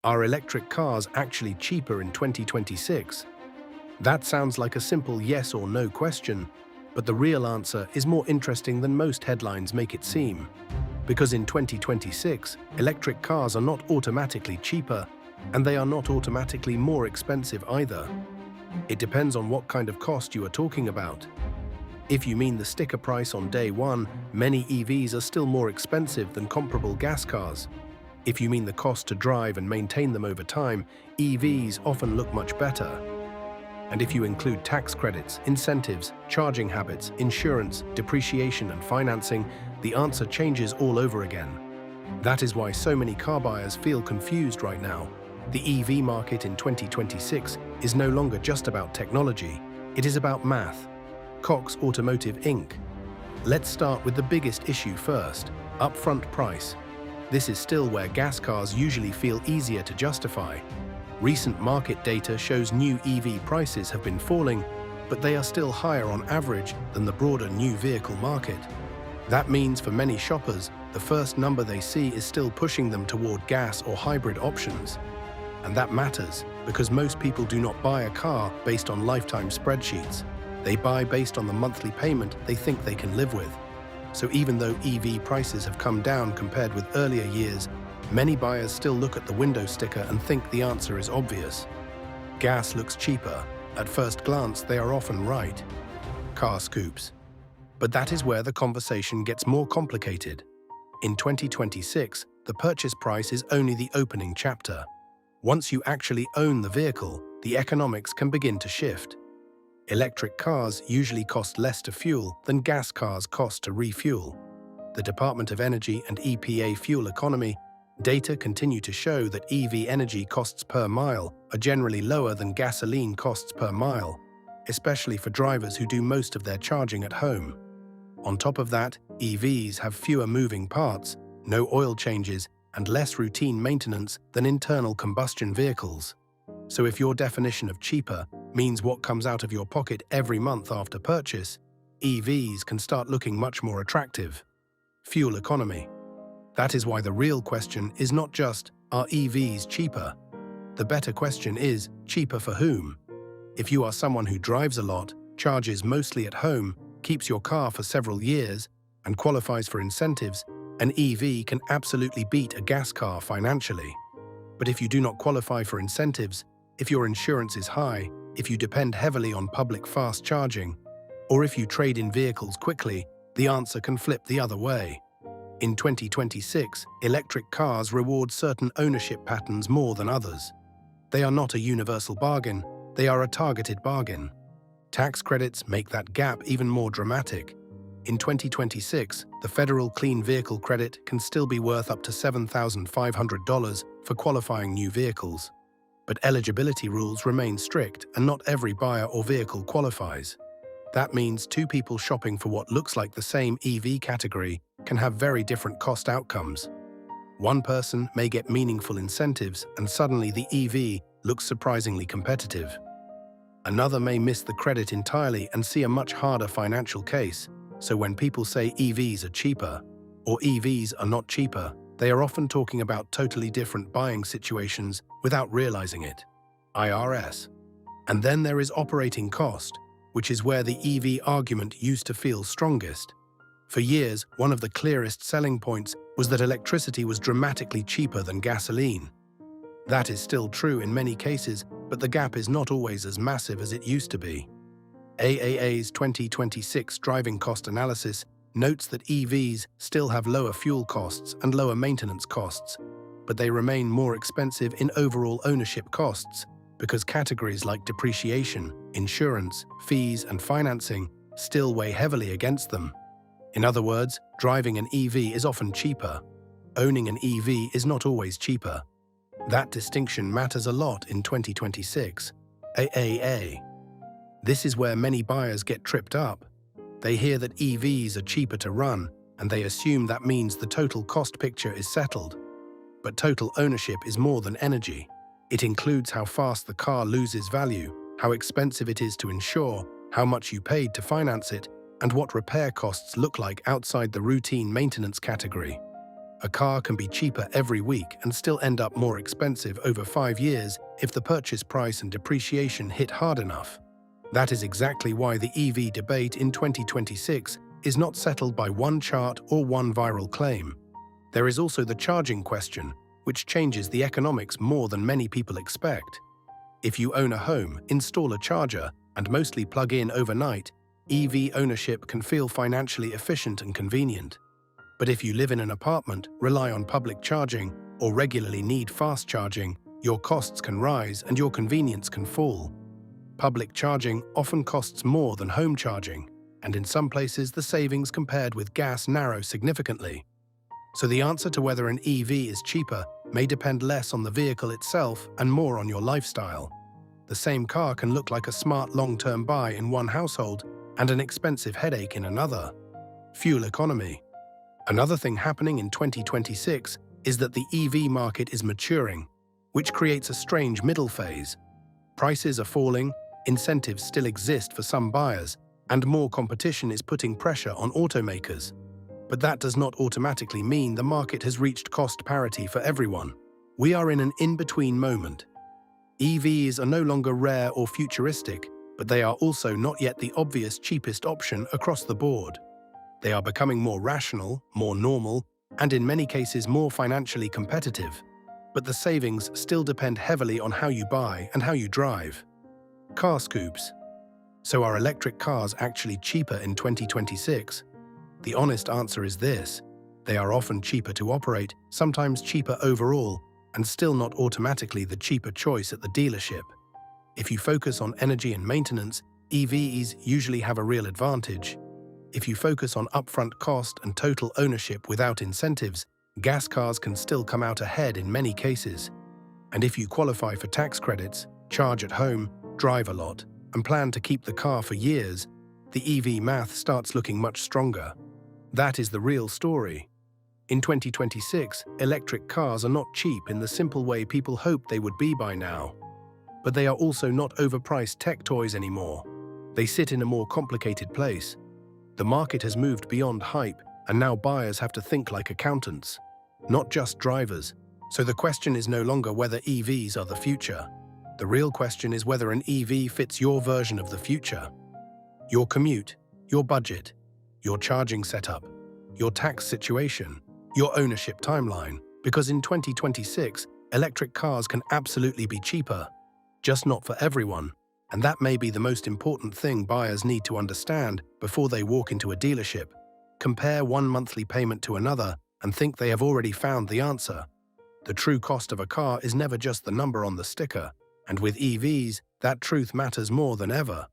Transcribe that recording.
Are electric cars actually cheaper in 2026? That sounds like a simple yes or no question, but the real answer is more interesting than most headlines make it seem. Because in 2026, electric cars are not automatically cheaper, and they are not automatically more expensive either. It depends on what kind of cost you are talking about. If you mean the sticker price on day one, many EVs are still more expensive than comparable gas cars. If you mean the cost to drive and maintain them over time, EVs often look much better. And if you include tax credits, incentives, charging habits, insurance, depreciation, and financing, the answer changes all over again. That is why so many car buyers feel confused right now. The EV market in 2026 is no longer just about technology, it is about math. Cox Automotive Inc. Let's start with the biggest issue first, upfront price. This is still where gas cars usually feel easier to justify. Recent market data shows new EV prices have been falling, but they are still higher on average than the broader new vehicle market. That means for many shoppers, the first number they see is still pushing them toward gas or hybrid options. And that matters because most people do not buy a car based on lifetime spreadsheets. They buy based on the monthly payment they think they can live with. So even though EV prices have come down compared with earlier years, many buyers still look at the window sticker and think the answer is obvious. Gas looks cheaper. At first glance, they are often right. Car scoops. But that is where the conversation gets more complicated. In 2026, the purchase price is only the opening chapter. Once you actually own the vehicle, the economics can begin to shift. Electric cars usually cost less to fuel than gas cars cost to refuel. The Department of Energy and EPA fuel economy data continue to show that EV energy costs per mile are generally lower than gasoline costs per mile, especially for drivers who do most of their charging at home. On top of that, EVs have fewer moving parts, no oil changes, and less routine maintenance than internal combustion vehicles. So if your definition of cheaper means what comes out of your pocket every month after purchase, EVs can start looking much more attractive. Fuel economy. That is why the real question is not just, are EVs cheaper? The better question is, cheaper for whom? If you are someone who drives a lot, charges mostly at home, keeps your car for several years, and qualifies for incentives, an EV can absolutely beat a gas car financially. But if you do not qualify for incentives, if your insurance is high, if you depend heavily on public fast charging, or if you trade in vehicles quickly, the answer can flip the other way. In 2026, electric cars reward certain ownership patterns more than others. They are not a universal bargain, they are a targeted bargain. Tax credits make that gap even more dramatic. In 2026, the federal Clean Vehicle Credit can still be worth up to $7,500 for qualifying new vehicles. But eligibility rules remain strict and not every buyer or vehicle qualifies. That means two people shopping for what looks like the same EV category can have very different cost outcomes. One person may get meaningful incentives and suddenly the EV looks surprisingly competitive. Another may miss the credit entirely and see a much harder financial case. So when people say EVs are cheaper or EVs are not cheaper, they are often talking about totally different buying situations without realizing it. IRS. And then there is operating cost, which is where the EV argument used to feel strongest. For years, one of the clearest selling points was that electricity was dramatically cheaper than gasoline. That is still true in many cases, but the gap is not always as massive as it used to be. AAA's 2026 driving cost analysis notes that EVs still have lower fuel costs and lower maintenance costs, but they remain more expensive in overall ownership costs because categories like depreciation, insurance, fees, and financing still weigh heavily against them. In other words, driving an EV is often cheaper. Owning an EV is not always cheaper. That distinction matters a lot in 2026. AAA. This is where many buyers get tripped up. They hear that EVs are cheaper to run, and they assume that means the total cost picture is settled. But total ownership is more than energy. It includes how fast the car loses value, how expensive it is to insure, how much you paid to finance it, and what repair costs look like outside the routine maintenance category. A car can be cheaper every week and still end up more expensive over 5 years if the purchase price and depreciation hit hard enough. That is exactly why the EV debate in 2026 is not settled by one chart or one viral claim. There is also the charging question, which changes the economics more than many people expect. If you own a home, install a charger, and mostly plug in overnight, EV ownership can feel financially efficient and convenient. But if you live in an apartment, rely on public charging, or regularly need fast charging, your costs can rise and your convenience can fall. Public charging often costs more than home charging, and in some places the savings compared with gas narrow significantly. So the answer to whether an EV is cheaper may depend less on the vehicle itself and more on your lifestyle. The same car can look like a smart long-term buy in one household and an expensive headache in another. Fuel economy. Another thing happening in 2026 is that the EV market is maturing, which creates a strange middle phase. Prices are falling, incentives still exist for some buyers, and more competition is putting pressure on automakers. But that does not automatically mean the market has reached cost parity for everyone. We are in an in-between moment. EVs are no longer rare or futuristic, but they are also not yet the obvious cheapest option across the board. They are becoming more rational, more normal, and in many cases more financially competitive. But the savings still depend heavily on how you buy and how you drive. Car scoops. So are electric cars actually cheaper in 2026? The honest answer is this: they are often cheaper to operate, sometimes cheaper overall, and still not automatically the cheaper choice at the dealership. If you focus on energy and maintenance, EVs usually have a real advantage. If you focus on upfront cost and total ownership without incentives, gas cars can still come out ahead in many cases. And if you qualify for tax credits, charge at home, drive a lot, and plan to keep the car for years, the EV math starts looking much stronger. That is the real story. In 2026, electric cars are not cheap in the simple way people hoped they would be by now. But they are also not overpriced tech toys anymore. They sit in a more complicated place. The market has moved beyond hype, and now buyers have to think like accountants, not just drivers. So the question is no longer whether EVs are the future. The real question is whether an EV fits your version of the future. Your commute, your budget, your charging setup, your tax situation, your ownership timeline. Because in 2026, electric cars can absolutely be cheaper, just not for everyone. And that may be the most important thing buyers need to understand before they walk into a dealership. Compare one monthly payment to another and think they have already found the answer. The true cost of a car is never just the number on the sticker, and with EVs, that truth matters more than ever.